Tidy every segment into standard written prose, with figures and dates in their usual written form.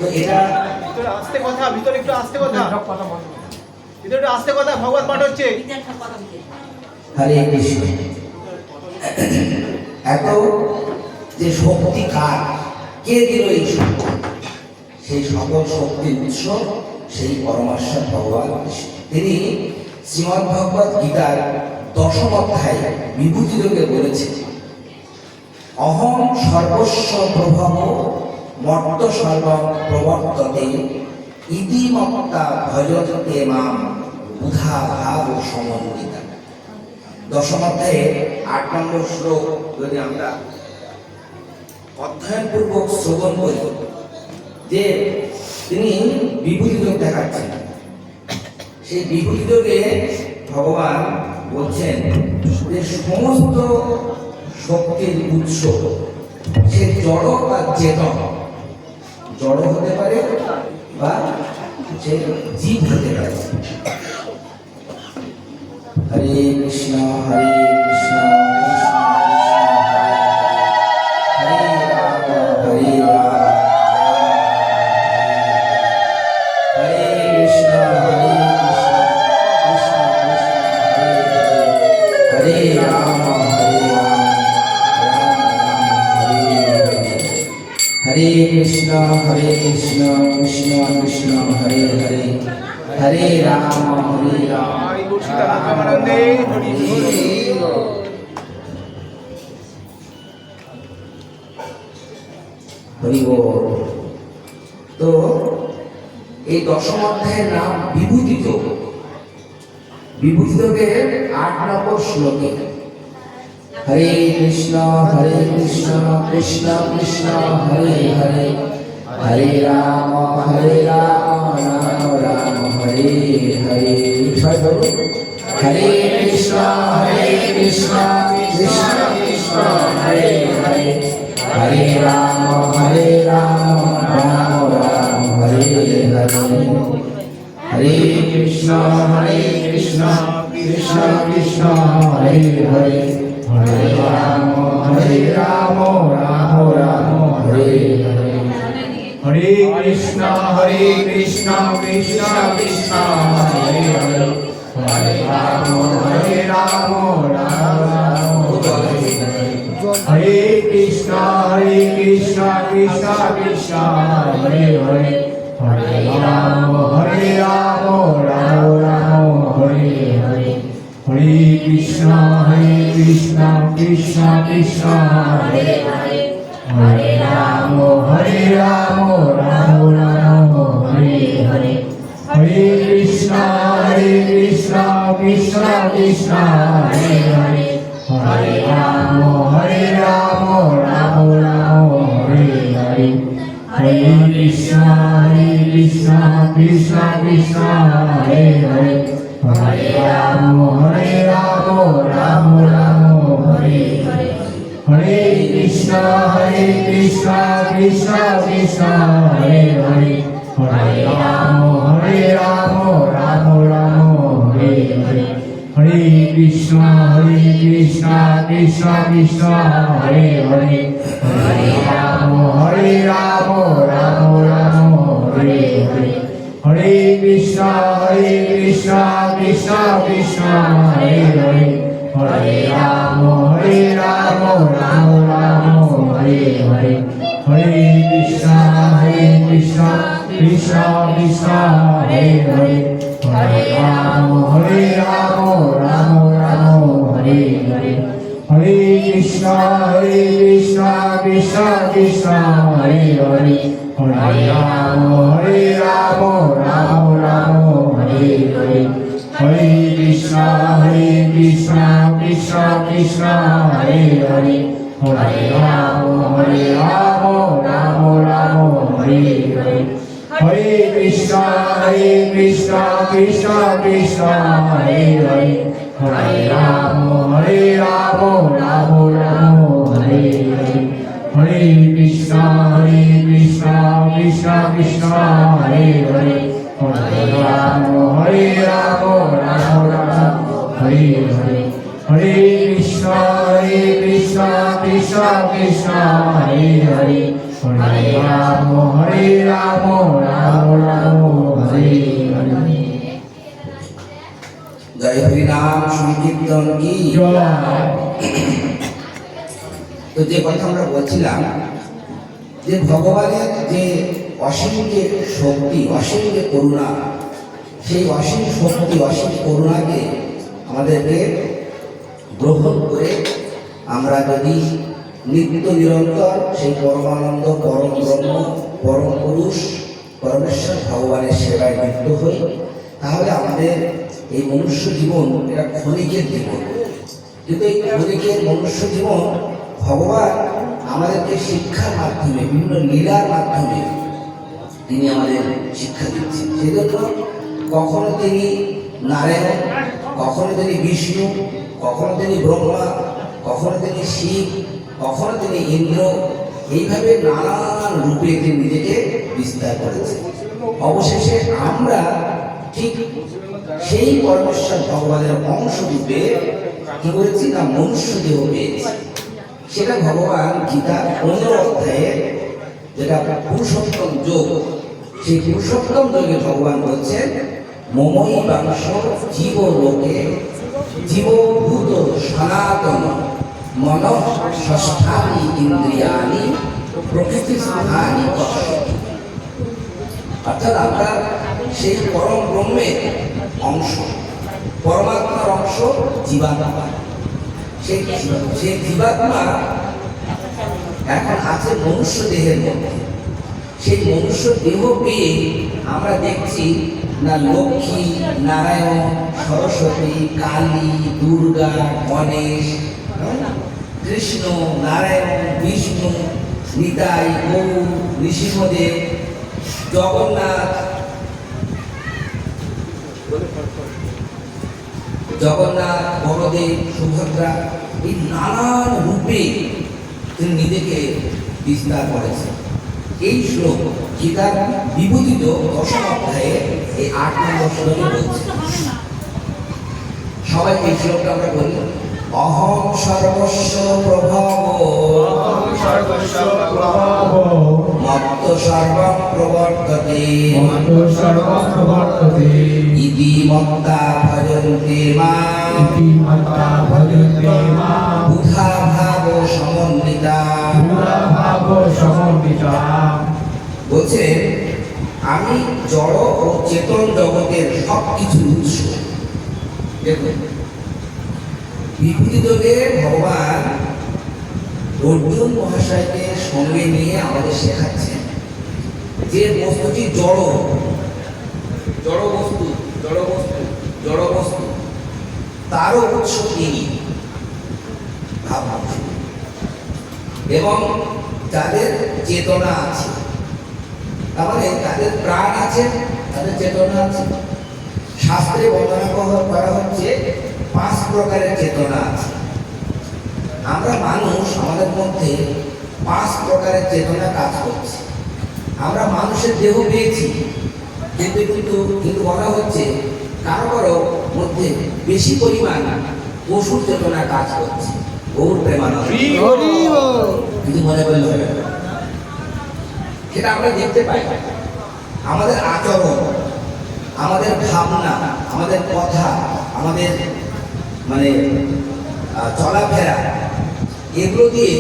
তো এটা ভিতরে আস্তে কথা, ভিতরে একটু আস্তে কথা, ভিতরে একটু আস্তে কথা, ভগবত পাঠ হচ্ছে। হরে কৃষ্ণ। এত যে শক্তি কার, কে দিল এই শক্তি? সেই সকল শক্তির উৎস সেই পরমেশ্বর ভগবান কৃষ্ণ। তিনি শ্রীমদ্ ভগবত গীতার 10ম অধ্যায় বিভূতিযোগে বলেছেন, অহং সর্বস্ব প্রভব মর্ত সর্বং প্রবর্ততে ইতি মত্তা ভজতে মাম বুধা ভাব সমন্বিতা। 10ম অধ্যায়ে 8 নম্বর শ্লোক যদি আমরা অধ্যয়নপূর্বক শ্রবণ করি, যে তিনি বিভূতিযোগ দেখাচ্ছেন। সেই বিভূতিযোগে ভগবান বলছেন যে সমস্ত শক্তির উৎস সে জড় বা চেতন, জড় হতে পারে বা সে জীব হতে পারে। হরে কৃষ্ণ হরে কৃষ্ণ কৃষ্ণ কৃষ্ণ হরে রাম হরে রাম হরে কৃষ্ণ হরে কৃষ্ণ কৃষ্ণ কৃষ্ণ হরে হরে হরে রাম হরে রাম। হরি বল। তো এই 10ম অধ্যায়ের নাম বিভূতিযোগ। বিভূতিযোগের 8 নম্বর শ্লোকে হরে কৃষ্ণ কৃষ্ণ কৃষ্ণ হরে হরে হরে রাম রাম রাম হরে হরে। হরে কৃষ্ণ কৃষ্ণ কৃষ্ণ হরে হরে হরে রাম রাম রাম হরে হরে। হরে কৃষ্ণ কৃষ্ণ কৃষ্ণ কৃষ্ণ হরে হরে হরে রাম রাম রাম হরে হরে। হরে কৃষ্ণ কৃষ্ণ কৃষ্ণ হরে হরে হরে রাম রাম রাম হরে হরে। হরে কৃষ্ণ কৃষ্ণ কৃষ্ণ হরে হরে হরে রাম রাম রাম হরে হরে। হরে কৃষ্ণ কৃষ্ণ কৃষ্ণ হরে হরে হরে রাম রাম রাম হরে হরে। হরে কৃষ্ণ কৃষ্ণ কৃষ্ণ হরে হরে হরে রাম রাম রাম হরে হরে। হরে কৃষ্ণ কৃষ্ণ কৃষ্ণ হরে হরে হরে রাম রাম রাম হরে হরে। হরে কৃষ্ণ কৃষ্ণ কৃষ্ণ হরে হরে হরে রাম রাম রাম হরে হরে। হরে কৃষ্ণ কৃষ্ণ কৃষ্ণ হরে হরে হরে রাম রাম রাম হরে হরে। হরে কৃষ্ণ কৃষ্ণ কৃষ্ণ হরে হরে হরে রাম রাম রাম হরে হরে। হরে কৃষ্ণ কৃষ্ণ কৃষ্ণ হরে হরে হরে রাম রাম রাম হরে হরে। হরে কৃষ্ণ কৃষ্ণ কৃষ্ণ হরে হরে হরে রাম রাম রাম হরে হরে। হরে কৃষ্ণ কৃষ্ণ কৃষ্ণ হরে হরে হরে রাম রাম রাম হরে হরে। হরে কৃষ্ণ কৃষ্ণ কৃষ্ণ হরে হরে হরে রাম রাম রাম হরে হরে। হরে কৃষ্ণ কৃষ্ণ কৃষ্ণ হরে হরে হরে রাম রাম রাম হরে হরে। হরে কৃষ্ণ কৃষ্ণ কৃষ্ণ হরে হরে হরে রাম রাম সংকীর্তন কি জয়। তো যে কথা আমরা বলছিলাম যে ভগবানের যে অসীম যে শক্তি, অসীম যে করুণা, সেই অসীম শক্তি, অসীম করুণাকে আমাদেরকে গ্রহণ করে আমরা যদি নিত্য নিরন্তর সেই পরমানন্দ, পরম ব্রহ্ম, পরম পুরুষ, পরমেশ্বর ভগবানের সেবায় লিপ্ত হই, তাহলে আমাদের এই মনুষ্য জীবন এটা ক্ষণিকের জীবন। কিন্তু এই ক্ষণিকের মনুষ্য জীবন ভগবান আমাদেরকে শিক্ষার মাধ্যমে, বিভিন্ন লীলার মাধ্যমে তিনি আমাদের শিক্ষা দিচ্ছেন। সেজন্য কখনো তিনি নারায়ণ, কখনো তিনি বিষ্ণু, কখনো তিনি ব্রহ্মা, কখনো তিনি শিব, কখনো তিনি ইন্দ্র, এইভাবে নানান রূপে তিনি নিজেকে বিস্তার করেছেন। অবশেষে আমরা ঠিক সেই পরমেশ্বর ভগবানের অংশ রূপে কি করেছি না মনুষ্য দেহ পেয়েছি। সেটা ভগবান গীতার 15 অধ্যায়ে, যেটা পুরুষোত্তম যোগ, সেই পুরুষোত্তম যোগে ভগবান বলছেন মমই বাংশ জীব লোকে জীবভূত সনাতন মন ষষ্ঠানি ইন্দ্রিয়ানি প্রকৃতি স্থানি পশ্যতি। অর্থাৎ আমরা সেই পরম ব্রহ্মের অংশ, পরমাত্মার অংশ জীবাত্মা। সেই জীবাত্মা এখন আছে মনুষ্য দেহের মধ্যে। সেই মনুষ্য দেহ পেয়ে আমরা দেখছি না লক্ষ্মী, নারায়ণ, সরস্বতী, কালী, দুর্গা, গণেশ, কৃষ্ণ, নারায়ণ, বিষ্ণু, নিতাই, গৌর, ঋষিমদেব, জগন্নাথ, বলদেব, সুভদ্রা, এই নানান রূপে তিনি নিজেকে বিস্তার করেছেন। এই শ্লোক গীতার বিভূতিত 10 অধ্যায়ে এই 8 নম্বর শ্লোকে বলছে। সবাই এই শ্লোকটা আমরা বলি, অহং সর্বস্ব প্রভব মত্ত সর্বং প্রবর্ততে ইতি মত্তা ভজন্তে মাম বুধা ভাব সমন্বিতা। বলছে আমি জড় ও চেতন জগতের সব কিছুর উৎস। দেখুন বিভূতি যোগে ভগবান অর্জুন মহাশয়কে সঙ্গে নিয়ে আমাদের শেখাচ্ছেন যে বস্তুটি জড়, জড় বস্তু, জড় বস্তু, জড় বস্তু, তারও উৎস তিনি ভাব, এবং যাদের চেতনা আছে, তার মানে তাদের প্রাণ আছে, তাদের চেতনা আছে। শাস্ত্রে বর্ণনা করা হচ্ছে 5 প্রকারের চেতনা আছে। আমরা মানুষ, আমাদের মধ্যে 5 প্রকারের চেতনা কাজ করছে। আমরা মানুষের দেহ পেয়েছি, কিন্তু বলা হচ্ছে কারো কারো মধ্যে বেশি পরিমাণ পশুর চেতনা কাজ করছে। গৌর প্রেমানন্দ কিন্তু মনে করলে হবে না, সেটা আমরা দেখতে পাই। আমাদের আচরণ, আমাদের ভাবনা, আমাদের কথা, আমাদের মানে চলাফেরা, এগুলো দিয়ে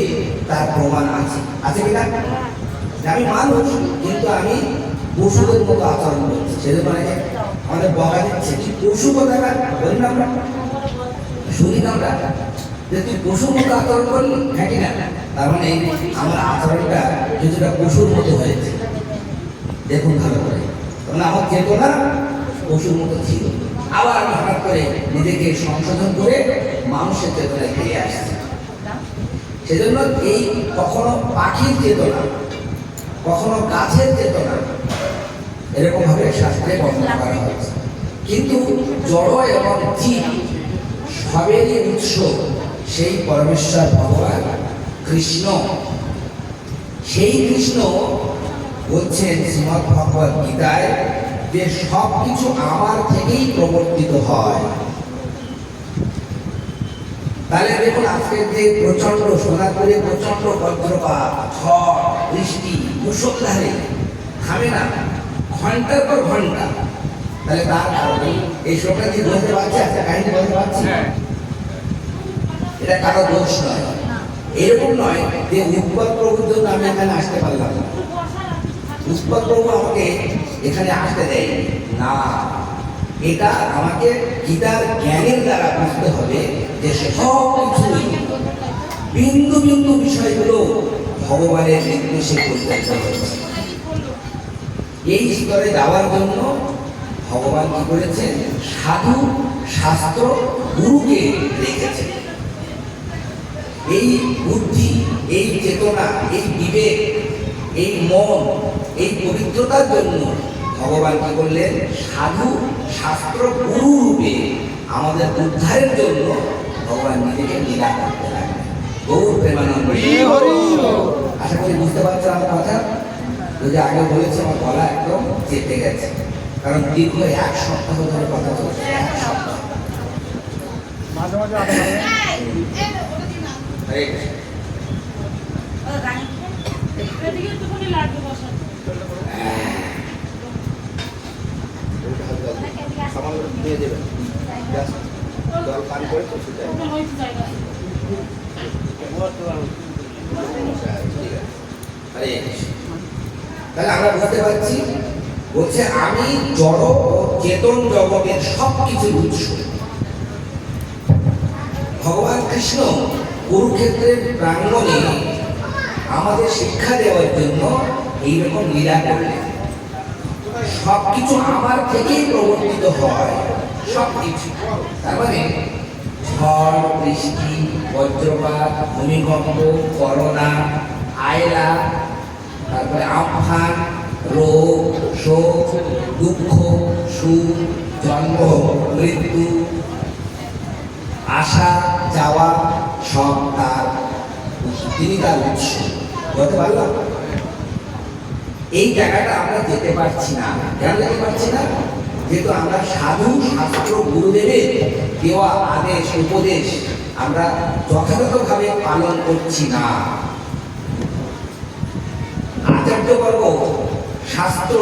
তার প্রমাণ আছে। আছে কিনা? আমি মানুষ কিন্তু আমি পশুদের মতো আচরণ করছি। সেটা মানে আমাদের বকা দিচ্ছে, কি পশু কথা বলি না আমরা, শুনি না আমরা যে তুই পশুর মতো আচরণ করলি, হ্যাঁ কিনা? তার মানে আমার আচরণটা কিছুটা পশুর মতো হয়েছে। দেখুন ভালো করে, মানে আমার চেতনা পশুর মতো ছিল, আবার আমি হঠাৎ করে নিজেকে সংশোধন করে মানুষের চেতনায় ফিরে আসছি। সেজন্য এই কখনো পাখির চেতনা, কখনো গাছের চেতনা, এরকম ভাবে শাস্ত্রে বর্ণনা করা হয়েছে। কিন্তু জড় এবং জীব সবেরই উৎস সেই পরমেশ্বর ভগবান কৃষ্ণ। সেই কৃষ্ণ বলছেন শ্রীমদ্ ভগবদ্ গীতায় যে সব কিছু আমার থেকেই প্রবর্তিত হয়। তাহলে দেখুন আজকে যে প্রচন্ড সোনারপুরে প্রচন্ড বজ্রপাত, ঝড়, বৃষ্টি, মুষলধারে থামে না, ঘন্টার পর ঘন্টা। তাহলে তার কারণে এই শ্লোকটা দিয়ে বলতে পারছি, একটা কাহিনী বলতে পারছি। এটা কারো দোষ নয়। এরকম নয় যে উৎপল প্রভুর জন্য আমি এখানে আসতে পারলাম না, উৎপল প্রভু আমাকে এখানে আসতে দেয়নি না, এটা আমাকে গীতার জ্ঞানের দ্বারা বুঝতে হবে যে সব কিছুই বিন্দু বিন্দু বিষয়গুলো ভগবানের নির্দেশে পরিচালিত হয়েছে। এই স্তরে যাওয়ার জন্য ভগবান কি করেছেন? সাধু শাস্ত্র গুরুকে রেখেছেন। এই বুদ্ধি, এই চেতনা, এই বিবেক, এই মন, এই পবিত্রতার জন্য ভগবান কি করলেন? সাধু শাস্ত্র গুরু রূপে আমাদের উদ্ধারের জন্য ভগবান নিজেকে লীলা করতে লাগলেন। গৌর প্রেমানন্দ। আশা করি বুঝতে পারছো আমার কথা। যদি আগে বলেছে আমার গলা একদম চেপে গেছে, কারণ দীর্ঘ 1 সপ্তাহ ধরে কথা চলছে। 1 সপ্তাহ। মাঝে মাঝে আগে হরে কৃষ্ণ। সামান্য দিয়ে দেবেন, জল পান করে তো সেটাই। হরে কৃষ্ণ। তাহলে আমরা বুঝতে পারছি, বলছে আমি জড় ও চেতন জগতের সব কিছুর উৎস। ভগবান কৃষ্ণ কুরুক্ষেত্রের প্রাঙ্গণে আমাদের শিক্ষা দেওয়ার জন্য এইরকম লীলা করলেন। সবকিছু আমার থেকেই প্রবর্তিত হয়, সবকিছু। তার মানে ঝড়, বৃষ্টি, বজ্রপাত, ভূমিকম্প, করোনা, আয়লা, তারপরে আমফান, রোগ, শোক, দুঃখ, সুখ, জন্ম, মৃত্যু, আসা যাওয়া, সব তার, তিনি তার উৎস। বলতে পারলাম? এই জায়গাটা আমরা যেতে পারছি না। কেন যেতে পারছি না? যেহেতু আমরা সাধু শাস্ত্র গুরুদেবের দেওয়া আদেশ উপদেশ আমরা যথাযথভাবে পালন করছি না। আচার্যবর্গ শাস্ত্র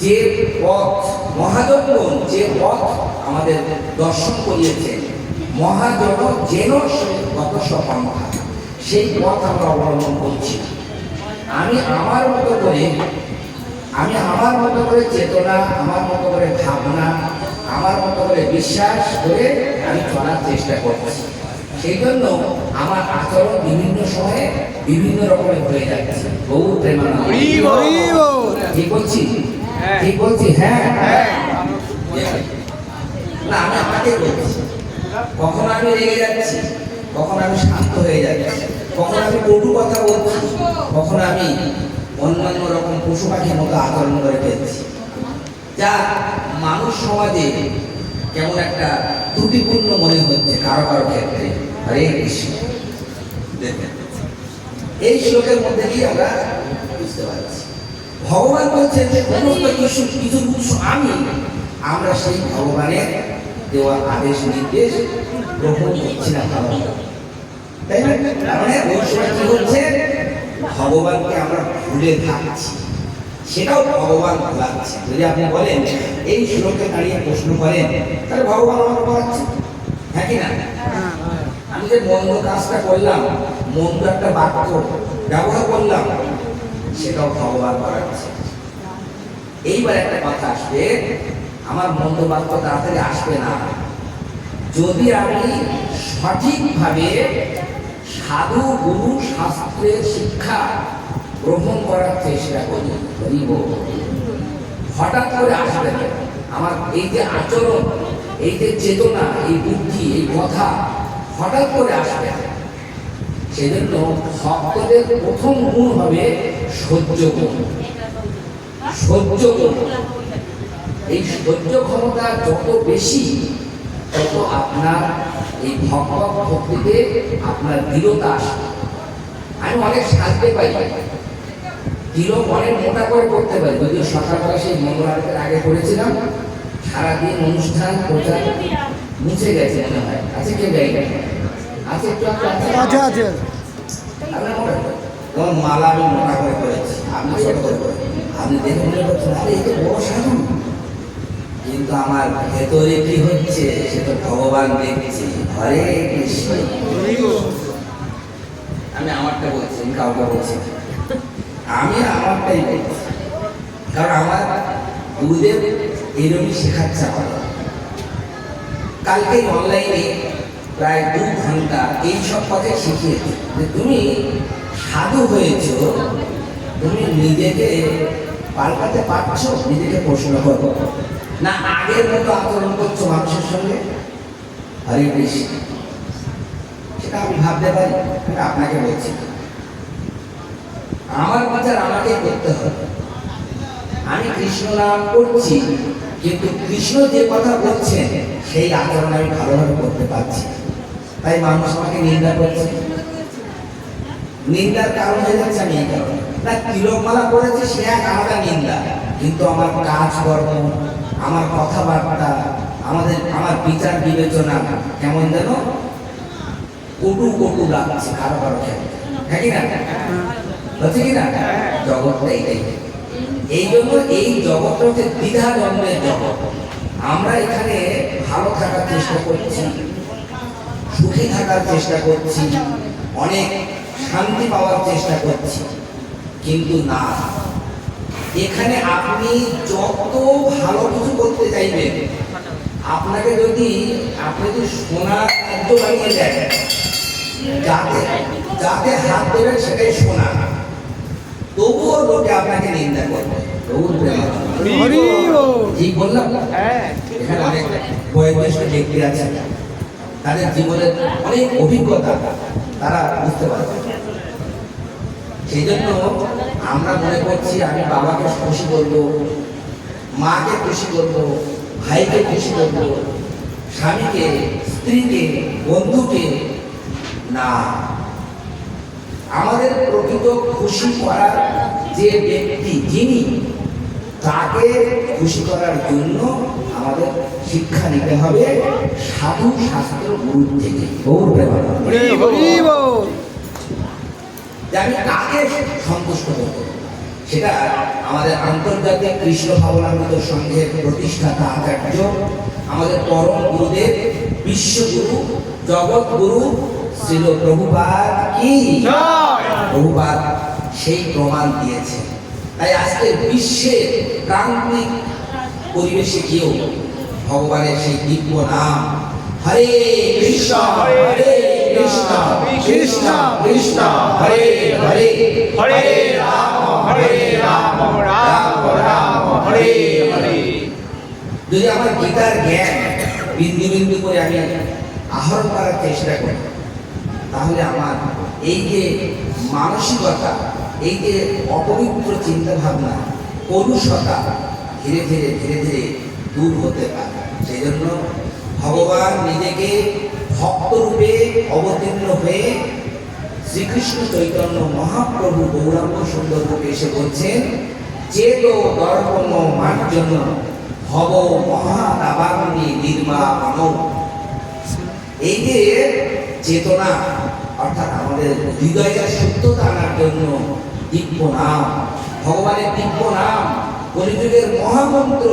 যে পথ, মহাজনগণ যে পথ আমাদের দর্শন করিয়েছেন, মহাজন যেন গত সপন্থা, সেই পথ আমরা অবলম্বন করছি। আমি আমার মতো করে চেতনা, আমার মতো করে ভাবনা, আমার মতো করে বিশ্বাস করে আমি চলার চেষ্টা করছি। সেই জন্য আমার আচরণ বিভিন্ন সময়ে বিভিন্ন রকমের হয়ে যাচ্ছে। বহু প্রেমানন্দ। ঠিক বলছি? ঠিক বলছি? হ্যাঁ। না, আমি আমাকে বলছি। কখন আমি রেগে যাচ্ছি, কখন আমি শান্ত হয়ে যাচ্ছি, কখন আমি কটু কথা বলছি, কখন আমি অন্যান্য রকম পশু পাখির মতো আচরণ করে ফেলছি, যা মানুষ সমাজে কেমন একটা ত্রুটিপূর্ণ মনে হচ্ছে কারো কারো ক্ষেত্রে। হরে কৃষ্ণ। এই শ্লোকের মধ্যে দিয়ে আমরা বুঝতে পারছি ভগবান বলছেন যে সমস্ত কিছু উৎস আমি। আমরা সেই ভগবানের দেওয়া আদেশ নির্দেশ গ্রহণ করছি না, তাই না? মানে ওই সময় কি হচ্ছে? ভগবানকে আমরা ভুলে থাকছি, সেটাও ভগবান ভুলাচ্ছে। যদি আপনি বলেন এই শ্লোকে দাঁড়িয়ে প্রশ্ন করেন, তাহলে ভগবান আমাকে পড়াচ্ছে, হ্যাঁ কি না? আমি যে মন্দ কাজটা করলাম, মন্দ একটা বাক্য ব্যবহার করলাম, সেটাও ভগবান পড়াচ্ছে। এইবার একটা কথা আসবে, আমার মন্দ বাক্য তাড়াতাড়ি আসবে না যদি আমি সঠিকভাবে সাধু গুরু শাস্ত্রের শিক্ষা গ্রহণ করার চেষ্টা করি। হঠাৎ করে আসবে না। আমার এই যে আচরণ, এই যে চেতনা, এই বুদ্ধি, এই কথা হঠাৎ করে আসবে না। সেজন্য ভক্তদের প্রথম গুণ হবে সহ্য গুণ। সহ্য গুণ, এই সহ্য ক্ষমতা যত বেশি, তত আপনার এই ভগবত ভক্তিতে আপনার দৃঢ়তা আসবে। আমি অনেক সাজতে পারি, তিলক অনেক মোটা করে করতে পারি। যদিও সকালবেলা সেই মঙ্গল আরতির আগে করেছিলাম, সারাদিন অনুষ্ঠান প্রচার মুছে গেছে মনে হয়। আছে কেউ যাই আছে একটু আছে আপনার মোটা করে। যেমন মালা আমি মোটা করে করেছি, আপনি ছোট করে করেছি। আপনি দেখে মনে করছেন আরে এই তো বড় সাধু, কিন্তু আমার ভেতরে কি হচ্ছে সে তো ভগবান দেখছে। হরে কৃষ্ণ। আমি আমারটা বলছি, আমি কাউকে বলছি না। আমি আমারটাই বলছি, কারণ আমার গুরুদেব এইরকমই শেখাচ্ছে আমাদের। কালকে অনলাইনে প্রায় 2 ঘন্টা এইসব কথাই শিখিয়েছে যে তুমি সাধু হয়েছ, তুমি নিজেকে পাল্টাতে পারছো? নিজেকে প্রশ্ন করো না, আগের মতো আচরণ করছো মানুষের সঙ্গে? হরে কৃষ্ণ। সেটা আমি ভাবতে পারি, এটা আপনাকে বলছি। আমার বিচার আমাকে করতে হবে। আমি কৃষ্ণ নাম করছি, কিন্তু কৃষ্ণ যে কথা বলছেন সেই আচরণ আমি ভালোভাবে করতে পারছি, তাই মানুষ আমাকে নিন্দা করছে। নিন্দার কারণ হয়ে যাচ্ছে আমি এই কারণে না, তিলকমালা করেছে সে এক আলাদা নিন্দা, কিন্তু আমার কাজকর্ম, আমার কথাবার্তা, আমার বিচার বিবেচনা কেমন যেন কটু কটু লাগছে কারো কারো ক্ষেত্রে। হ্যাঁ কি না? হচ্ছে কি না? জগৎটা এইটাই। এই জন্য এই জগৎটা হচ্ছে দ্বিধা দ্বন্দ্বের জগৎ। আমরা এখানে ভালো থাকার চেষ্টা করছি, সুখী থাকার চেষ্টা করছি, অনেক শান্তি পাওয়ার চেষ্টা করছি, কিন্তু না, এখানে আপনি যত ভালো কিছু করতে চাইবেন, আপনাকে যদি সোনার খাদ্য বানিয়ে দেন, যাতে যাতে হাত দেবেন সেটাই সোনা, তবুও লোকে আপনাকে নিন্দা করবে। ঠিক বললাম? এখানে অনেক বয়োজ্যেষ্ঠ ব্যক্তি আছে, তাদের জীবনের অনেক অভিজ্ঞতা, তারা বুঝতে পারবে। সেই জন্য আমরা মনে করছি আমি বাবাকে খুশি করবো, মাকে খুশি করবো, ভাইকে খুশি করবো, স্বামীকে, স্ত্রীকে, বন্ধুকে। না, আমাদের প্রকৃত খুশি করার যে ব্যক্তি, যিনি, তাকে খুশি করার জন্য আমাদের শিক্ষা নিতে হবে সাধু শাস্ত্র গুরু থেকে। যে আমি কাকে সন্তুষ্ট করব, সেটা আমাদের আন্তর্জাতিক কৃষ্ণ ভাবনামৃত সংঘের প্রতিষ্ঠাতা আচার্য, আমাদের পরম গুরুদেব, বিশ্বগুরু, জগৎগুরু শ্রীল প্রভুপাদ কি প্রভুপাদ সেই প্রমাণ দিয়েছে। তাই আজকে বিশ্বের প্রান্তিক পরিবেশে গিয়েও ভগবানের সেই দিব্য নাম হরে কৃষ্ণ হরে কৃষ্ণ কৃষ্ণ কৃষ্ণ হরে হরে হরে রাম রাম রাম হরে হরে। যদি আমার গীতার জ্ঞান বিন্দু বিন্দু করে আমি আহরণ করার চেষ্টা করি, তাহলে আমার এই যে মানসিকতা, এই যে অপবিত্র চিন্তা ভাবনা, কলুষতা ধীরে ধীরে ধীরে ধীরে দূর হতে পারে। সেই জন্য ভগবান নিজেকে ভক্তরূপে অবতীর্ণ হয়ে শ্রীকৃষ্ণ চৈতন্য মহাপ্রভু গৌরাঙ্গ সুন্দর রূপে এসে বলছেন, চেত দর্পণ মার্জন ভব মহাদাবাগ্নি নির্মাণ। এই যে চেতনা, অর্থাৎ আমাদের হৃদয়ের সত্যতা আনার জন্য দিব্য নাম, ভগবানের দিব্য নাম কলিযুগের মহামন্ত্র,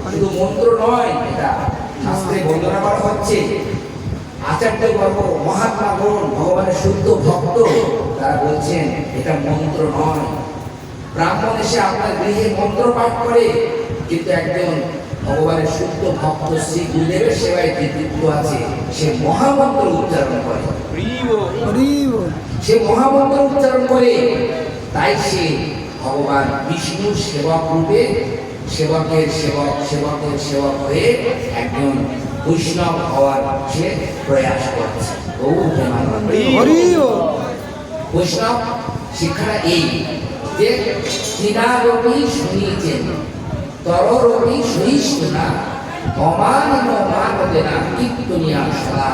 শুধু মন্ত্র নয়, এটা শাস্ত্রে বর্ণনা করা হচ্ছে। আচার্য বর্গ, মহাত্মাগণ, ভগবানের শুদ্ধ ভক্ত, তারা বলছেন এটা মন্ত্র নয়। ব্রাহ্মণ এসে আপনার গৃহে মন্ত্র পাঠ করে, কিন্তু একজন ভগবানের শুদ্ধ ভক্ত শ্রী গুরুদেবের সেবায় কৃতিত্ব আছে, সে মহামন্ত্র উচ্চারণ করে, সে মহামন্ত্র উচ্চারণ করে। তাই সে ভগবান বিষ্ণুর সেবক রূপে, সেবকের সেবক, সেবকের সেবক হয়ে একজন বৈষ্ণব হওয়ার সে প্রয়াস করছে। বৈষ্ণব শিক্ষাটা এই যে তৃণারবি শুনিয়েছেন তররবি সহিষ্ণু না অমানিন মানবে না কীর্তনিয়া সদা।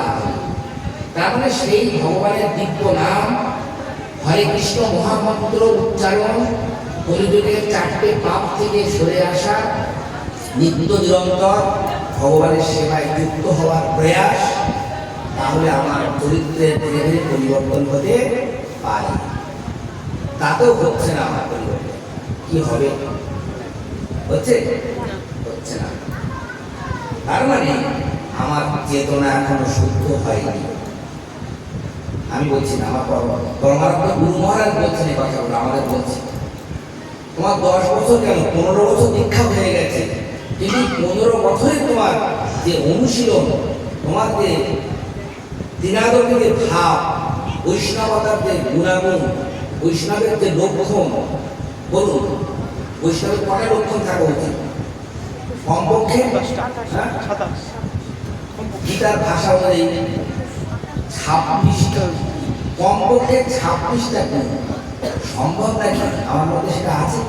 তার মানে সেই ভগবানের দিব্য নাম হরে কৃষ্ণ মহামন্ত্র উচ্চারণ, কলিযুগের 4টে পাপ থেকে সরে আসা, নিত্য নিরন্তর ভগবানের সেবায় যুক্ত হওয়ার প্রয়াস, তাহলে আমার চরিত্রের ধীরে ধীরে পরিবর্তন হতে পারে। তাতেও হচ্ছে না আমার পরিবর্তন। কি হবে? হচ্ছে না। তার মানে আমার চেতনা এখনো শুদ্ধ হয়নি। আমি বলছি না, আমার পরমাত্মা গুরু মহারাজ বলছেন এই কথাগুলো, আমাদের বলছে তোমার 10 বছর কেন 15 বছর দীক্ষা হয়ে গেছে, কিন্তু 15 বছরে তোমার যে অনুশীলন, তোমার যে দিনাদকের যে ভাব, বৈষ্ণবতার যে গুণাগুণ, বৈষ্ণবের যে লক্ষণ, বলুন বৈষ্ণবের কটা লক্ষণ থাকা উচিত? কমপক্ষে গীতার ভাষা অনুযায়ী 26টা, কমপক্ষে 26টা গুণ। সম্ভব নাকি আমার মধ্যে সেটা আছে?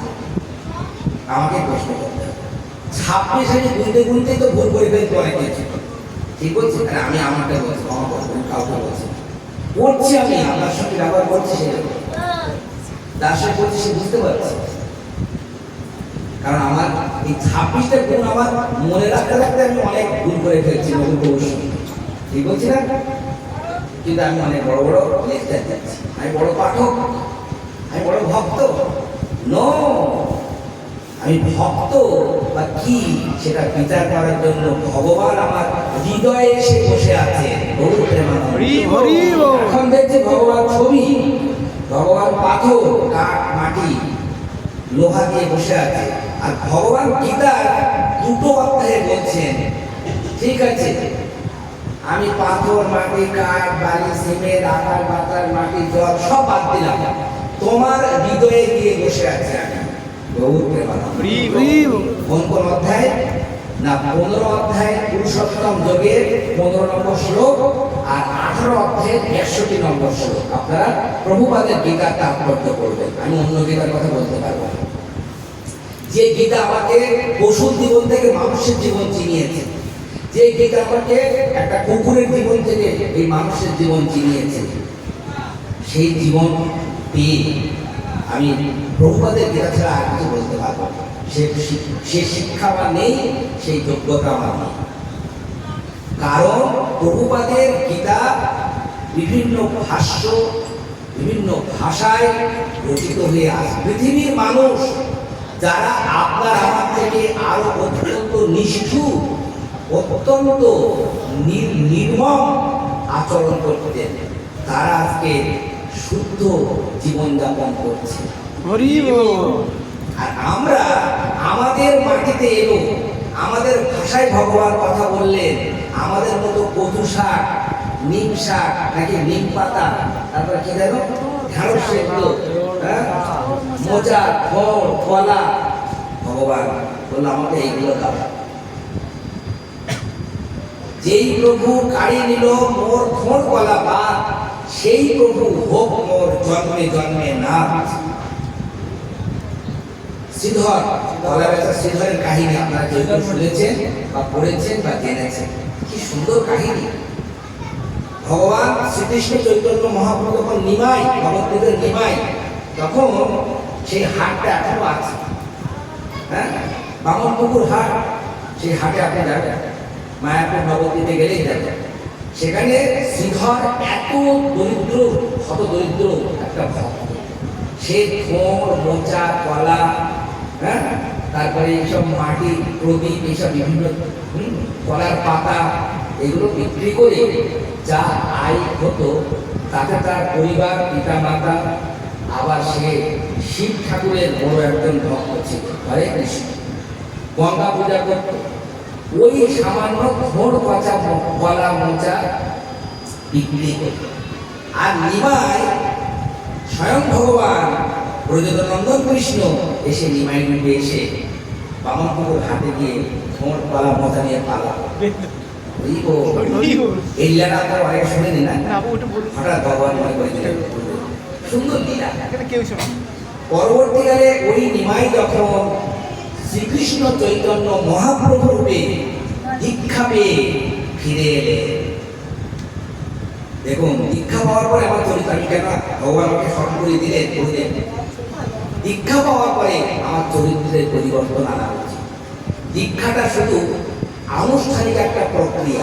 আমাকে প্রশ্ন করতে হবে। 26 আমি গুনতে গুনতে তো ভুল করে ফেলতে অনেক কিছু, ঠিক বলছি? আমি আমারটা বলছি, ক্ষমা করবেন, কাউকে বলছি করছি, আমি আপনার সঙ্গে ব্যবহার করছি, সেটা যার সঙ্গে করছি সে বুঝতে পারছে। কারণ আমার এই 26টা গুণ আমার মনে রাখতে রাখতে আমি অনেক ভুল করে ফেলছি, নতুন কৌশল, ঠিক বলছি না? কিন্তু আমি অনেক বড় বড় লেকচার দিচ্ছি, আমি বড় পাঠক, আমি বড় ভক্ত। নো, আমি ভক্ত বা কি সেটা বিচার করার জন্য ভগবান আমার হৃদয়ে এসে বসে আছে। এখন দেখছে ভগবান ছবি, ভগবান পাথর, কাঠ, মাটি, লোহা দিয়ে বসে আছে। আর ভগবান গীতার 2টো অধ্যায়ে বলছেন, ঠিক আছে আমি পাথর, মাটি, কাঠ, বালি, সিমেন্ট, আকার, বাতাস, মাটি, জল সব বাদ দিলাম, তোমার হৃদয়ে গিয়ে বসে আছে আমি। কোন কোন অধ্যায়? না 15 অধ্যায় পুরুষোত্তম যোগের 15 নম্বর শ্লোক, আর 18 অধ্যায়ের 61 নম্বর শ্লোক। আপনারা প্রভুপাদের গীতার তাৎপর্য করবেন, আমি অন্য গীতার কথা বলতে পারবো না। যে গীতা আমাকে পশুর জীবন থেকে মানুষের জীবন চিনিয়েছে, যে গীতা আমাকে একটা কুকুরের জীবন থেকে এই মানুষের জীবন চিনিয়েছে, সেই জীবন পেয়ে আমি প্রভুপাদের গীতা ছাড়া আর কিছু বলতে পারবো না। সে শিক্ষা আমার নেই, সেই যোগ্যতা আমার নেই। কারণ প্রভুপাদের গীতা বিভিন্ন ভাষ্য, বিভিন্ন ভাষায় রচিত হয়ে আসে। পৃথিবীর মানুষ যারা আপনার আমার থেকে আরো অত্যন্ত নিষ্ঠুর, অত্যন্ত নির্মম আচরণ করতেন, তারা আজকে শুদ্ধ জীবনযাপন করছে। আর আমরা আমাদের মাটিতে এলো, আমাদের ভাষায় ভগবান কথা বললেন, আমাদের মতো কচু শাক, নিম শাক, নাকি নিম পাতা, তারপর কি দেখো ঢেঁড়স সেদ্ধ, মোচা, ফল, কলা, ভগবান বললো আমাকে এইগুলো দাও। যেই প্রভু কাড়ি নিল মোর খোঁড় কলা বাদ, সেই প্রভু হোক মোর জন্মে জন্মে না। শ্রীধর, কলা বেচা শ্রীধরের কাহিনী আপনারা কেউ কেউ শুনেছেন বা পড়েছেন বা জেনেছেন। কি সুন্দর কাহিনী! ভগবান শ্রীকৃষ্ণ চৈতন্য মহাপ্রভু যখন নিমাই, নবদ্বীপের নিমাই, তখন সেই হাটটা এখনো আছে। হ্যাঁ, বামনপুকুর হাট, সেই হাটে আপনি যাবেন, মায়াপুর নবদ্বীপে গেলেই যাবেন। সেখানে শ্রীধর এত দরিদ্র, শত দরিদ্র একটা ভক্ত, সে খোঁড়, মোচা, কলা, হ্যাঁ, তারপরে এইসব মাটি, প্রদীপ, এইসব বিভিন্ন কলার পাতা, এগুলো বিক্রি করে যা আয় হতো, তাতে তার পরিবার, পিতা মাতা, আবার সে শিব ঠাকুরের বড় একজন ভক্ত ছিল, হরে কৃষ্ণ, গঙ্গা পূজা করত। ওই সামান্য খোঁড় পচা কলা মোচা বিক্রি করত। আর নিমাই স্বয়ং ভগবান ব্রজনন্দন কৃষ্ণ এসে নিমাই রূপে এসে বামনপুকুর হাতে গিয়ে খোঁড় কলা মোচা নিয়ে পালা। এই লীলাটা আপনারা অনেকে শুনেনি না? হঠাৎ ভগবান মনে করে দিলেন, সুন্দর লীলা। পরবর্তীকালে ওই নিমাই যখন শ্রীকৃষ্ণ চৈতন্য মহাপ্রভু রূপে দীক্ষা পেয়ে ফিরে এলে, দেখুন দীক্ষা পাওয়ার পরে আমার চরিত্র, আমি কেন ভগবান আমাকে স্মরণ করে দিলেন, বললেন দীক্ষা পাওয়ার পরে আমার চরিত্রের পরিবর্তন আনা উচিত। দীক্ষাটা শুধু আনুষ্ঠানিক একটা প্রক্রিয়া।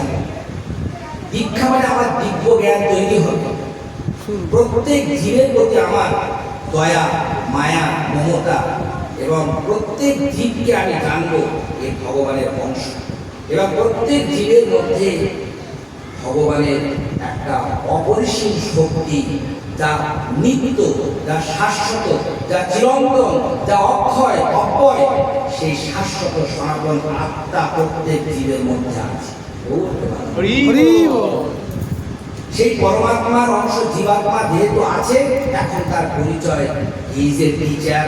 দীক্ষা মানে আমার দিব্য জ্ঞান তৈরি হবে, প্রত্যেক জীবের প্রতি আমার দয়া, মায়া, মমতা, এবং প্রত্যেক জীবকে আমি জানবো এই ভগবানের অংশ। এবং প্রত্যেক জীবের মধ্যে ভগবানের একটা অপরিসীম শক্তি, যা নিত্য, যা শাশ্বত, যা চিরন্তন, যা অক্ষয় অব্যয়, সেই শাশ্বত সনাতন আত্মা প্রত্যেক জীবের মধ্যে আছে। হরি বল। সেই পরমাত্মার অংশ জীবাত্মা যেহেতু আছে, এখন তার পরিচয় ইজ এ টিচার।